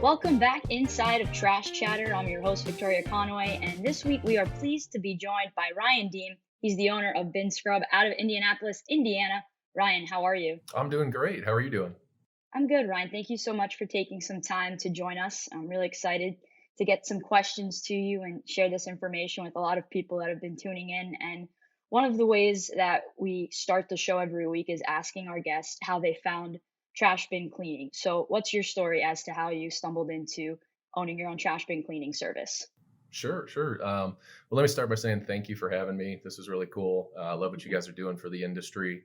Welcome back inside of Trash Chatter. I'm your host, Victoria Conway, and this week we are pleased to be joined by Ryan Diem. He's the owner of Bin Scrub out of Indianapolis, Indiana. Ryan, how are you? I'm doing great. How are you doing? I'm good, Ryan. Thank you so much for taking some time to join us. I'm really excited to get some questions to you and share this information with a lot of people that have been tuning in. And one of the ways that we start the show every week is asking our guests how they found trash bin cleaning. So, what's your story as to how you stumbled into owning your own trash bin cleaning service? Sure. Well, let me start by saying thank you for having me. This is really cool. I love what you guys are doing for the industry.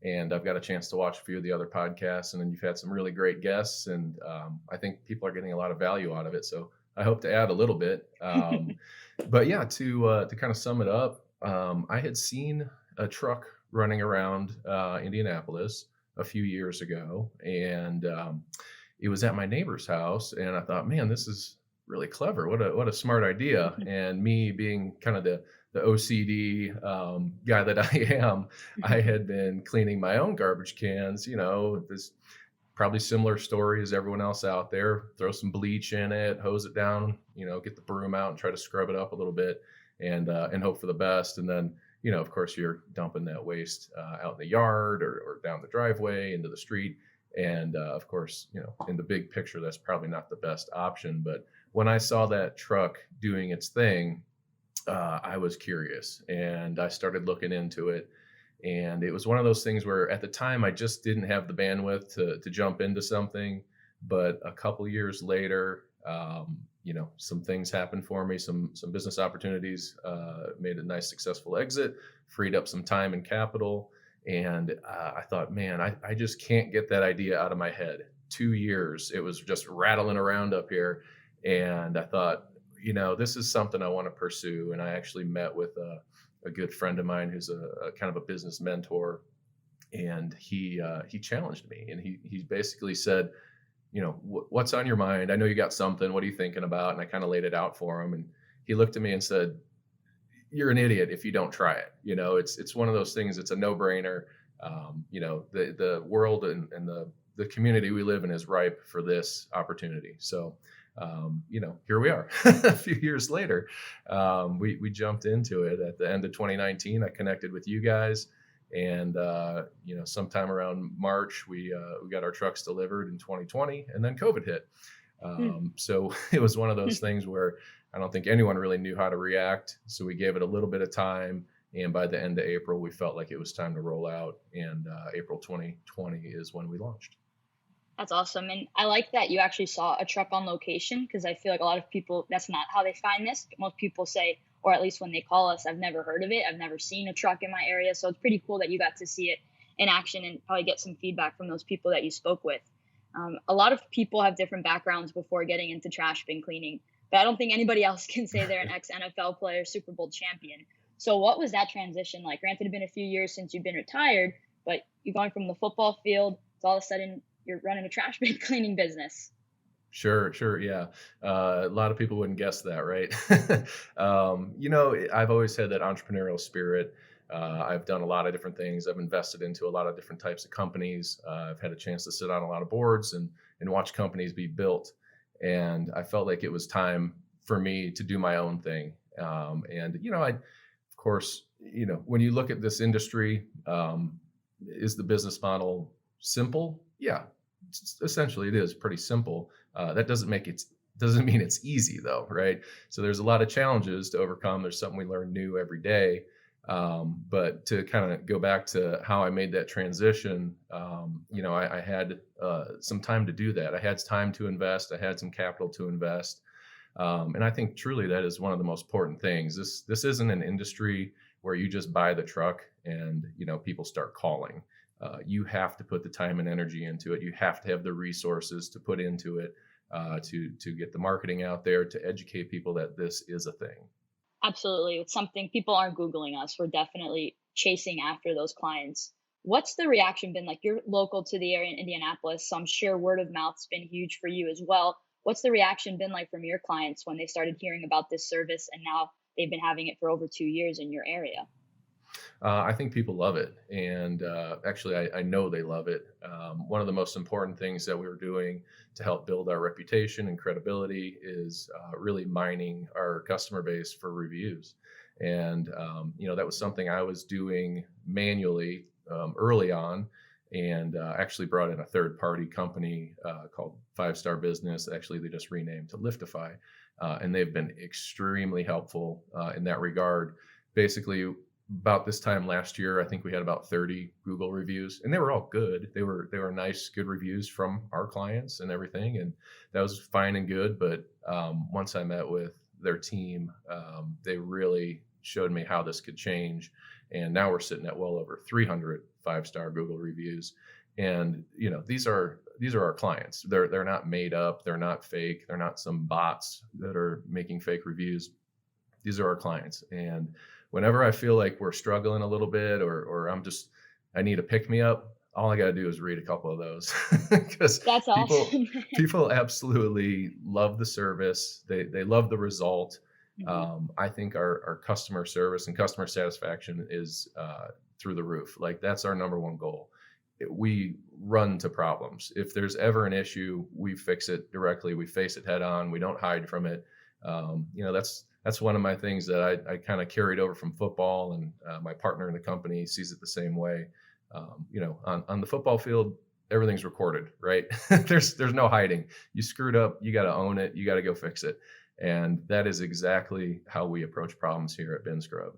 And I've got a chance to watch a few of the other podcasts, and then you've had some really great guests. And I think people are getting a lot of value out of it. So I hope to add a little bit. But yeah, to kind of sum it up, I had seen a truck running around Indianapolis a few years ago, and it was at my neighbor's house, and I thought, man, this is really clever. What a smart idea. And me being kind of the OCD guy that I am, I had been cleaning my own garbage cans. This probably similar story as everyone else out there. Throw some bleach in it, hose it down, get the broom out and try to scrub it up a little bit, and hope for the best. And then, of course, you're dumping that waste out in the yard or down the driveway into the street. And of course, in the big picture, that's probably not the best option. But when I saw that truck doing its thing, I was curious and I started looking into it. And it was one of those things where at the time I just didn't have the bandwidth to jump into something. But a couple years later, some things happened for me, some business opportunities, made a nice successful exit, freed up some time and capital. And I thought, man, I just can't get that idea out of my head. 2 years, it was just rattling around up here. And I thought, this is something I want to pursue. And I actually met with a good friend of mine who's a kind of a business mentor. And he challenged me. And he basically said, what's on your mind? I know you got something. What are you thinking about? And I kind of laid it out for him. And he looked at me and said, you're an idiot if you don't try it. It's one of those things. It's a no-brainer. The world and the community we live in is ripe for this opportunity. So, here we are. A few years later, we jumped into it at the end of 2019. I connected with you guys, and sometime around March, we got our trucks delivered in 2020, and then COVID hit. So it was one of those things where I don't think anyone really knew how to react. So we gave it a little bit of time. And by the end of April, we felt like it was time to roll out. And April 2020 is when we launched. That's awesome. And I like that you actually saw a truck on location because I feel like a lot of people, that's not how they find this. Most people say, or at least when they call us, I've never heard of it. I've never seen a truck in my area. So it's pretty cool that you got to see it in action and probably get some feedback from those people that you spoke with. A lot of people have different backgrounds before getting into trash bin cleaning, but I don't think anybody else can say they're an ex-NFL player, Super Bowl champion. So what was that transition like? Granted, it's been a few years since you've been retired, but you're going from the football field to all of a sudden you're running a trash bin cleaning business. Sure. Yeah. A lot of people wouldn't guess that, right? I've always had that entrepreneurial spirit. I've done a lot of different things. I've invested into a lot of different types of companies. I've had a chance to sit on a lot of boards and watch companies be built. And I felt like it was time for me to do my own thing. Of course, when you look at this industry, is the business model simple? Yeah, essentially it is pretty simple. That doesn't mean it's easy though, right? So there's a lot of challenges to overcome. There's something we learn new every day. But to kind of go back to how I made that transition, I had some time to do that. I had time to invest. I had some capital to invest. And I think truly that is one of the most important things. This isn't an industry where you just buy the truck and, people start calling. You have to put the time and energy into it. You have to have the resources to put into it, to get the marketing out there, to educate people that this is a thing. Absolutely. It's something people aren't Googling us. We're definitely chasing after those clients. What's the reaction been like? You're local to the area in Indianapolis, so I'm sure word of mouth's been huge for you as well. What's the reaction been like from your clients when they started hearing about this service and now they've been having it for over 2 years in your area? I think people love it. And actually, I know they love it. One of the most important things that we were doing to help build our reputation and credibility is really mining our customer base for reviews. And, that was something I was doing manually early on, and actually brought in a third party company called 5 Star Business. Actually, they just renamed to Liftify. And they've been extremely helpful in that regard. Basically, about this time last year, I think we had about 30 Google reviews, and they were all good. They were nice, good reviews from our clients and everything, and that was fine and good. But once I met with their team, they really showed me how this could change, and now we're sitting at well over 300 5-star Google reviews. And these are our clients. They're not made up. They're not fake. They're not some bots that are making fake reviews. These are our clients, and whenever I feel like we're struggling a little bit, or I need a pick me up, all I got to do is read a couple of those because That's people awesome. people absolutely love the service. They love the result. Mhm. I think our customer service and customer satisfaction is through the roof. Like, that's our number one goal. We run to problems. If there's ever an issue, we fix it directly. We face it head on. We don't hide from it. That's one of my things that I kind of carried over from football, and my partner in the company sees it the same way. On the football field, everything's recorded, right? There's no hiding. You screwed up, you got to own it. You got to go fix it. And that is exactly how we approach problems here at Bin Scrub.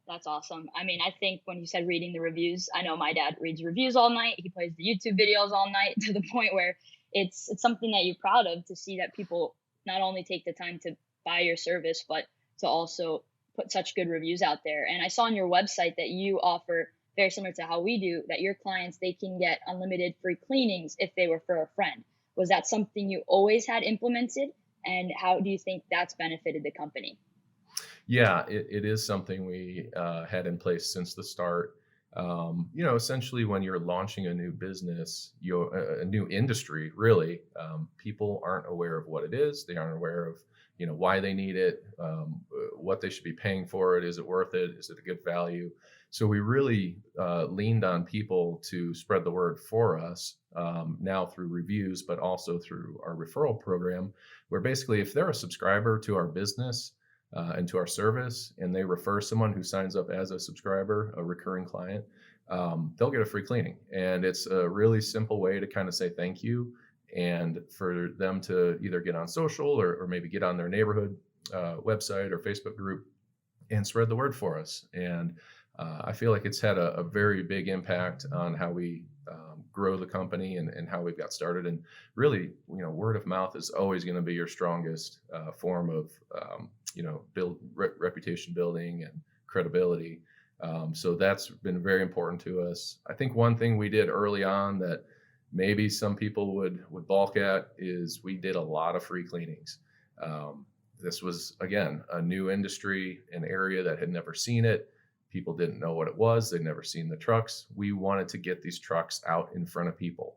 That's awesome. I mean, I think when you said reading the reviews, I know my dad reads reviews all night. He plays the YouTube videos all night to the point where it's something that you're proud of to see that people not only take the time to buy your service, but to also put such good reviews out there. And I saw on your website that you offer, very similar to how we do, that your clients, they can get unlimited free cleanings if they refer a friend. Was that something you always had implemented? And how do you think that's benefited the company? Yeah, it is something we had in place since the start. Essentially, when you're launching a new business, a new industry, really, people aren't aware of what it is. They aren't aware of why they need it, what they should be paying for it. Is it worth it? Is it a good value? So we really leaned on people to spread the word for us, now through reviews, but also through our referral program, where basically, if they're a subscriber to our business and to our service, and they refer someone who signs up as a subscriber, a recurring client, they'll get a free cleaning. And it's a really simple way to kind of say thank you, and for them to either get on social, or maybe get on their neighborhood website or Facebook group and spread the word for us. And I feel like it's had a very big impact on how we grow the company, and how we've got started. And really, word of mouth is always going to be your strongest form of, build reputation building and credibility. So that's been very important to us. I think one thing we did early on that maybe some people would balk at is we did a lot of free cleanings. This was, again, a new industry, an area that had never seen it. People didn't know what it was. They'd never seen the trucks. We wanted to get these trucks out in front of people.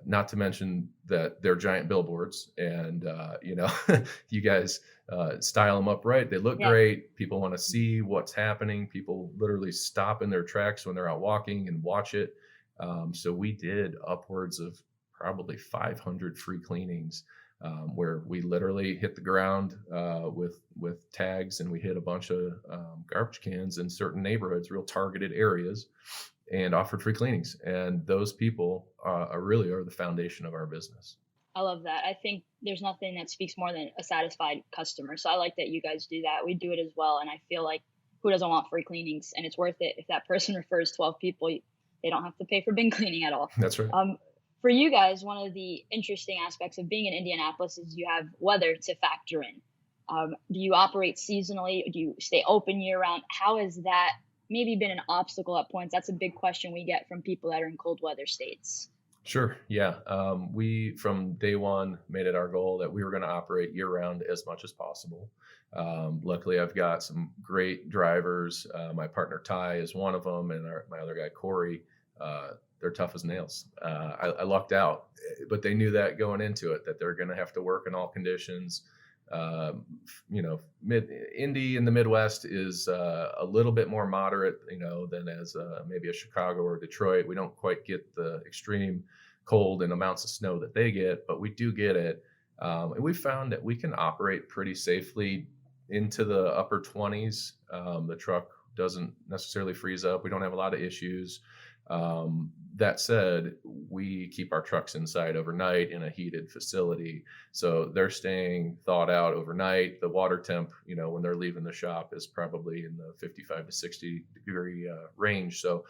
Not to mention that they're giant billboards, and you guys style them up right. They look Yeah. great. People want to see what's happening. People literally stop in their tracks when they're out walking and watch it. So we did upwards of probably 500 free cleanings, where we literally hit the ground with tags, and we hit a bunch of garbage cans in certain neighborhoods, real targeted areas, and offered free cleanings. And those people are the foundation of our business. I love that. I think there's nothing that speaks more than a satisfied customer. So I like that you guys do that. We do it as well. And I feel like, who doesn't want free cleanings? And it's worth it. If that person refers 12 people, they don't have to pay for bin cleaning at all. That's right. For you guys, one of the interesting aspects of being in Indianapolis is you have weather to factor in. Do you operate seasonally? Do you stay open year round? How has that maybe been an obstacle at points? That's a big question we get from people that are in cold weather states. Sure. Yeah. We, from day one, made it our goal that we were going to operate year round as much as possible. Luckily, I've got some great drivers. My partner Ty is one of them, and my other guy Corey. They're tough as nails. I lucked out, but they knew that going into it, that they're going to have to work in all conditions. Mid Indy in the Midwest is a little bit more moderate, than as maybe a Chicago or Detroit. We don't quite get the extreme cold and amounts of snow that they get, but we do get it. And we found that we can operate pretty safely into the upper 20s. The truck doesn't necessarily freeze up. We don't have a lot of issues. That said, we keep our trucks inside overnight in a heated facility. So they're staying thawed out overnight. The water temp, when they're leaving the shop is probably in the 55 to 60 degree range. So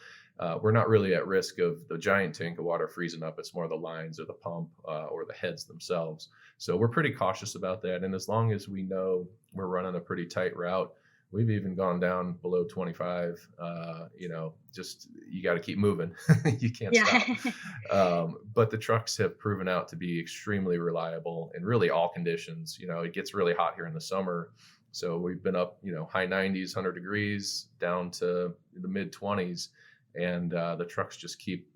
we're not really at risk of the giant tank of water freezing up. It's more the lines or the pump or the heads themselves. So we're pretty cautious about that. And as long as we know we're running a pretty tight route, we've even gone down below 25. Just you got to keep moving. You can't stop. But the trucks have proven out to be extremely reliable in really all conditions. It gets really hot here in the summer. So we've been up, high 90s, 100 degrees down to the mid 20s. And the trucks just keep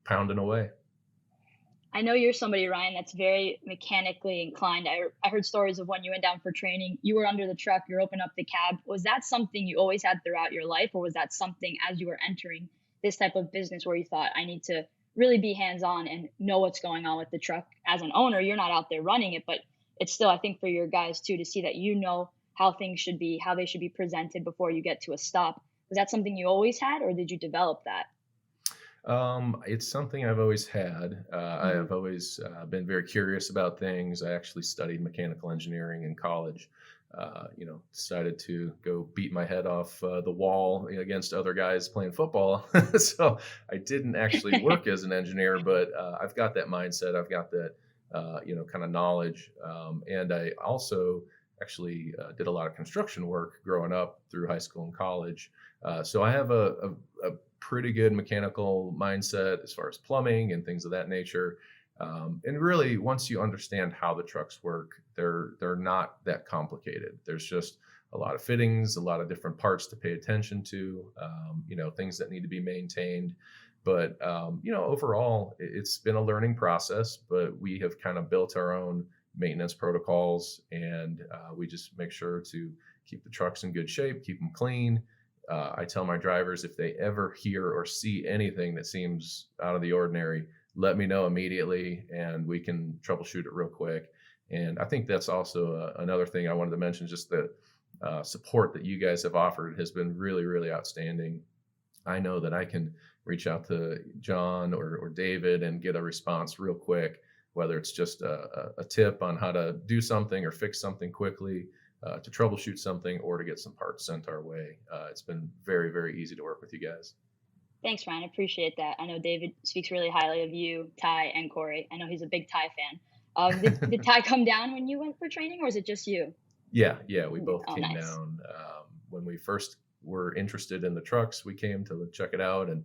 pounding away. I know you're somebody, Ryan, that's very mechanically inclined. I heard stories of when you went down for training, you were under the truck, you're opening up the cab. Was that something you always had throughout your life, or was that something as you were entering this type of business where you thought, I need to really be hands-on and know what's going on with the truck? As an owner, you're not out there running it, but it's still, I think, for your guys too, to see that how things should be, how they should be presented before you get to a stop. Was that something you always had, or did you develop that? It's something I've always had. I have always been very curious about things. I actually studied mechanical engineering in college. Decided to go beat my head off the wall against other guys playing football. So I didn't actually work as an engineer, but I've got that mindset. I've got that, kind of knowledge. And I also actually did a lot of construction work growing up through high school and college. So I have a pretty good mechanical mindset as far as plumbing and things of that nature. And really, once you understand how the trucks work, they're not that complicated. There's just a lot of fittings, a lot of different parts to pay attention to, things that need to be maintained. But, overall, it's been a learning process, but we have kind of built our own maintenance protocols, and we just make sure to keep the trucks in good shape, keep them clean. I tell my drivers, if they ever hear or see anything that seems out of the ordinary, let me know immediately and we can troubleshoot it real quick. And I think that's also another thing I wanted to mention, just the support that you guys have offered has been really, really outstanding. I know that I can reach out to John or David and get a response real quick, whether it's just a tip on how to do something or fix something quickly, to troubleshoot something, or to get some parts sent our way. It's been very, very easy to work with you guys. Thanks, Ryan. I appreciate that. I know David speaks really highly of you, Ty, and Corey. I know he's a big Ty fan. Did Ty come down when you went for training, or was it just you? Yeah, we both Oh, came nice. down. When we first were interested in the trucks, we came to check it out. And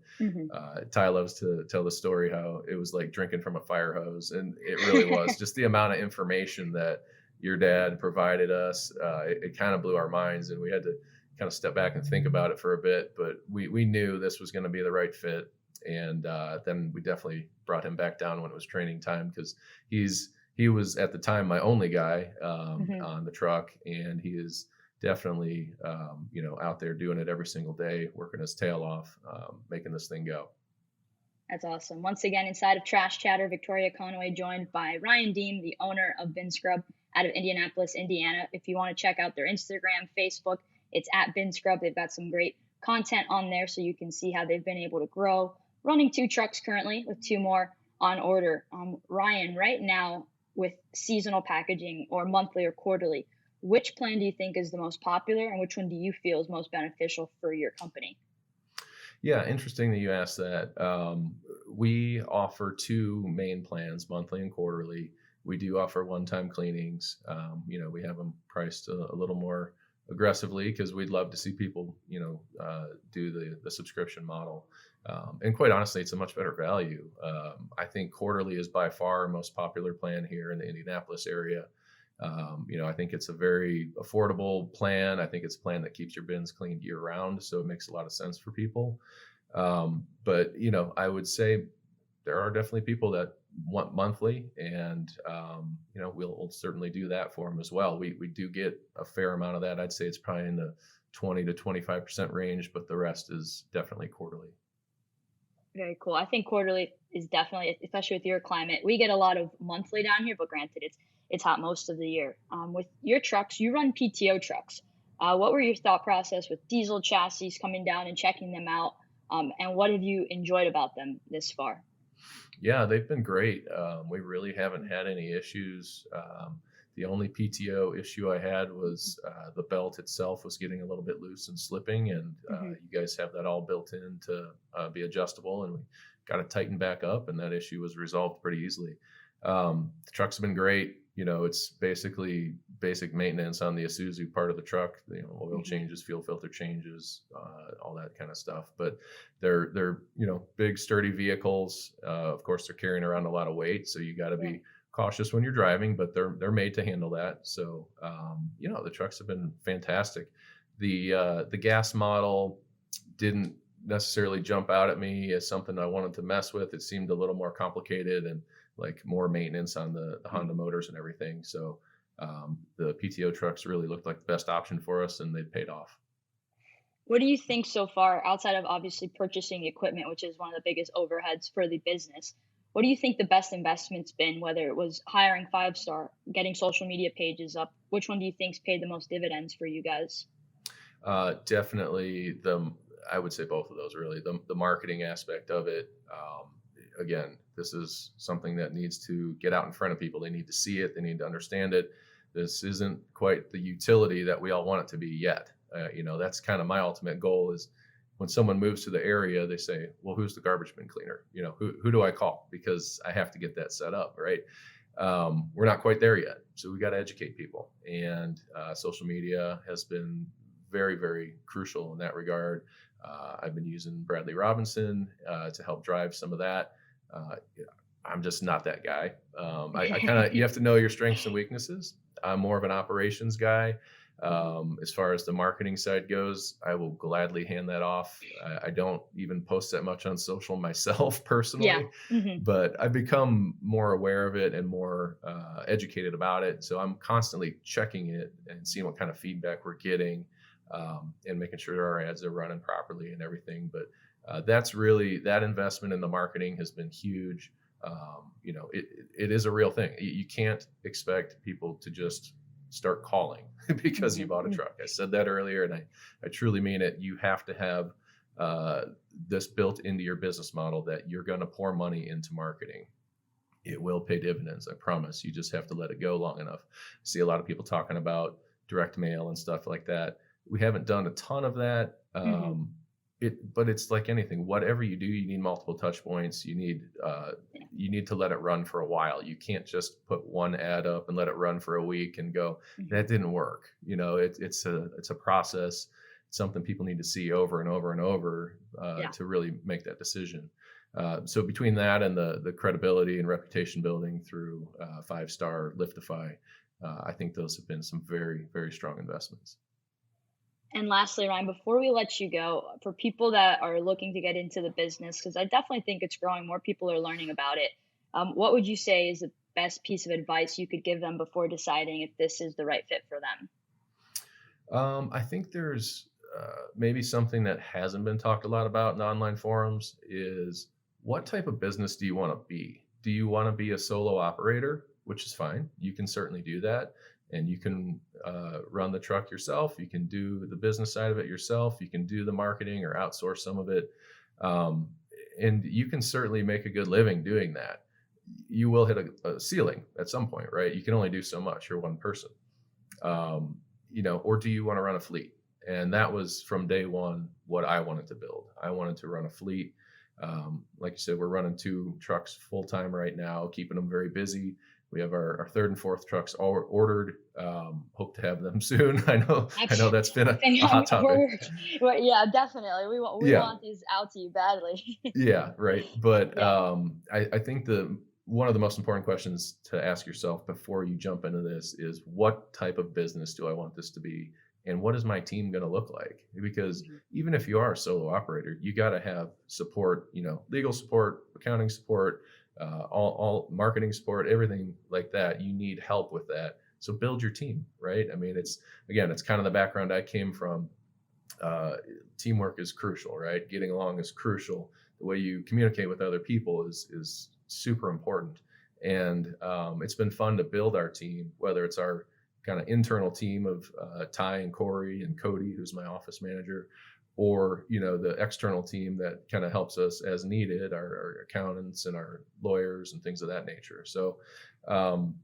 Ty loves to tell the story how it was like drinking from a fire hose. And it really was just the amount of information that your dad provided us. It kind of blew our minds, and we had to kind of step back and think about it for a bit, but we knew this was going to be the right fit. And then we definitely brought him back down when it was training time, because he was at the time my only guy on the truck, and he is definitely out there doing it every single day, working his tail off, making this thing go. That's awesome. Once again, inside of Trash Chatter, Victoria Conway, joined by Ryan Diem, the owner of Bin Scrub out of Indianapolis, Indiana. If you want to check out their Instagram, Facebook, it's at Bin Scrub. They've got some great content on there, so you can see how they've been able to grow. Running 2 trucks currently, with 2 more on order. Ryan, right now with seasonal packaging, or monthly or quarterly, which plan do you think is the most popular, and which one do you feel is most beneficial for your company? Yeah, interesting that you asked that. We offer 2 main plans, monthly and quarterly. We do offer one-time cleanings. We have them priced a little more aggressively because we'd love to see people, do the subscription model. And quite honestly, it's a much better value. I think quarterly is by far our most popular plan here in the Indianapolis area. I think it's a very affordable plan. I think it's a plan that keeps your bins cleaned year round, so it makes a lot of sense for people. But I would say there are definitely people that monthly, and we'll certainly do that for them as well. We do get a fair amount of that. I'd say it's probably in the 20 to 25% range, but the rest is definitely quarterly. Very cool. I think quarterly is definitely, especially with your climate. We get a lot of monthly down here, but granted, it's hot most of the year. With your trucks, you run PTO trucks. What were your thought process with diesel chassis coming down and checking them out? And what have you enjoyed about them this far? Yeah, they've been great. We really haven't had any issues. The only PTO issue I had was the belt itself was getting a little bit loose and slipping, and Hmm. you guys have that all built in to be adjustable, and we got it tightened back up, and that issue was resolved pretty easily. The truck's been great. It's basically basic maintenance on the Isuzu part of the truck. Oil Hmm. changes, fuel filter changes, all that kind of stuff. But they're big, sturdy vehicles. Of course, they're carrying around a lot of weight, so you got to be Right. cautious when you're driving. But they're made to handle that. So the trucks have been fantastic. The gas model didn't necessarily jump out at me as something I wanted to mess with. It seemed a little more complicated and like more maintenance on the Honda motors and everything. So the PTO trucks really looked like the best option for us, and they paid off. What do you think so far, outside of obviously purchasing equipment, which is one of the biggest overheads for the business? What do you think the best investment's been, whether it was hiring 5 star, getting social media pages up? Which one do you think's paid the most dividends for you guys? Definitely I would say both of those really. The marketing aspect of it. Again, this is something that needs to get out in front of people. They need to see it. They need to understand it. This isn't quite the utility that we all want it to be yet. That's kind of my ultimate goal is when someone moves to the area, they say, well, who's the garbage bin cleaner? Who do I call? Because I have to get that set up, right? We're not quite there yet. So we got to educate people. And social media has been very, very crucial in that regard. I've been using Bradley Robinson to help drive some of that. Uh, I'm just not that guy. I kind of, you have to know your strengths and weaknesses. I'm more of an operations guy. Mhm. As far as the marketing side goes, I will gladly hand that off. I don't even post that much on social myself Yeah. personally, Hmm. but I've become more aware of it and more educated about it. So I'm constantly checking it and seeing what kind of feedback we're getting, and making sure our ads are running properly and everything. But that's really, that investment in the marketing has been huge. It is a real thing. You can't expect people to just start calling because you bought a Hmm. truck. I said that earlier, and I truly mean it. You have to have uh, this built into your business model that you're going to pour money into marketing. It will pay dividends, I promise. You just have to let it go long enough. I see a lot of people talking about direct mail and stuff like that. We haven't done a ton of that. Hmm. But it's like anything. Whatever you do, you need multiple touch points. You need to let it run for a while. You can't just put one ad up and let it run for a week and go, Hmm. that didn't work. It's a process. It's something people need to see over and over and over Yeah. to really make that decision. So between that and the credibility and reputation building through 5 star Liftify, I think those have been some very, very strong investments. And lastly, Ryan, before we let you go, for people that are looking to get into the business, because I definitely think it's growing, more people are learning about it. What would you say is the best piece of advice you could give them before deciding if this is the right fit for them? I think there's maybe something that hasn't been talked a lot about in online forums is what type of business do you want to be? Do you want to be a solo operator, which is fine. You can certainly do that. And you can run the truck yourself. You can do the business side of it yourself. You can do the marketing or outsource some of it. Um, and you can certainly make a good living doing that. You will hit a ceiling at some point, right? You can only do so much. You're one person. Or do you want to run a fleet? And that was from day one what I wanted to build. I wanted to run a fleet. Like you said, we're running 2 trucks full time right now, keeping them very busy. We have our third and fourth trucks all ordered. Hope to have them soon. I know Actually, that's been and a hot topic. yeah, definitely. We Yeah, want these out to you badly. yeah, right. But Yeah. I think the one of the most important questions to ask yourself before you jump into this is what type of business do I want this to be, and what is my team going to look like? Because Mhm. even if you are a solo operator, you got to have support, legal support, accounting support, all marketing support, everything like that. You need help with that. So build your team, right? I mean, it's kind of the background I came from. uh, Teamwork is crucial, right? Getting along is crucial. The way you communicate with other people is super important. And it's been fun to build our team, whether it's our kind of internal team of Ty and Corey and Cody, who's my office manager, or the external team that kind of helps us as needed, our accountants and our lawyers and things of that nature. So um,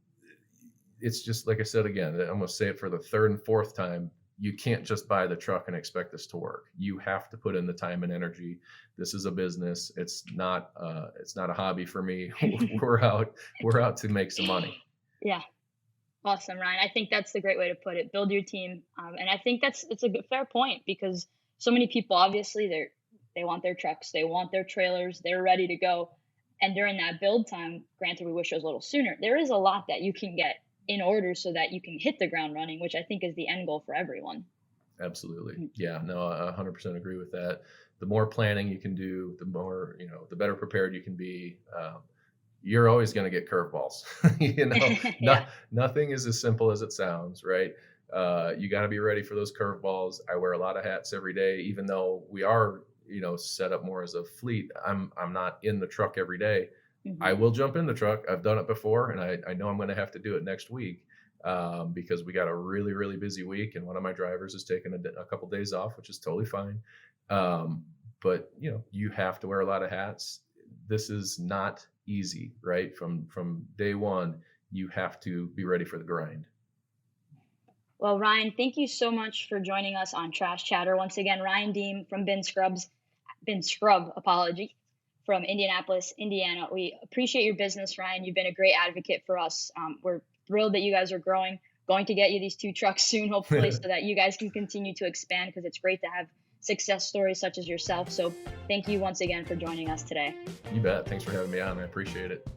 it's just like I said again, I'm going to say it for the third and fourth time. You can't just buy the truck and expect this to work. You have to put in the time and energy. This is a business. It's not a hobby for me. We're out to make some money. Yeah. Awesome, Ryan. I think that's the great way to put it. Build your team, and I think it's a good, fair point because so many people obviously they want their trucks, they want their trailers, they're ready to go, and during that build time, granted, we wish it was a little sooner. There is a lot that you can get in order so that you can hit the ground running, which I think is the end goal for everyone. Absolutely. Mhm. Yeah, no, I 100% agree with that. The more planning you can do, the better prepared you can be. You're always going to get curveballs. Yeah. Nothing is as simple as it sounds, right? You got to be ready for those curveballs. I wear a lot of hats every day, even though we are, set up more as a fleet. I'm not in the truck every day. I Hmm. will jump in the truck. I've done it before, and I know I'm going to have to do it next week because we got a really, really busy week, and one of my drivers is taking a couple days off, which is totally fine. Um, but you have to wear a lot of hats. This is not easy, right? From day one, you have to be ready for the grind. Well, Ryan, thank you so much for joining us on Trash Chatter. Once again, Ryan Diem from Bin Scrub, apology, from Indianapolis, Indiana. We appreciate your business, Ryan. You've been a great advocate for us. We're thrilled that you guys are growing. Going to get you these two trucks soon, hopefully, so that you guys can continue to expand because it's great to have success stories such as yourself. So, thank you once again for joining us today. You bet. Thanks for having me on. I appreciate it.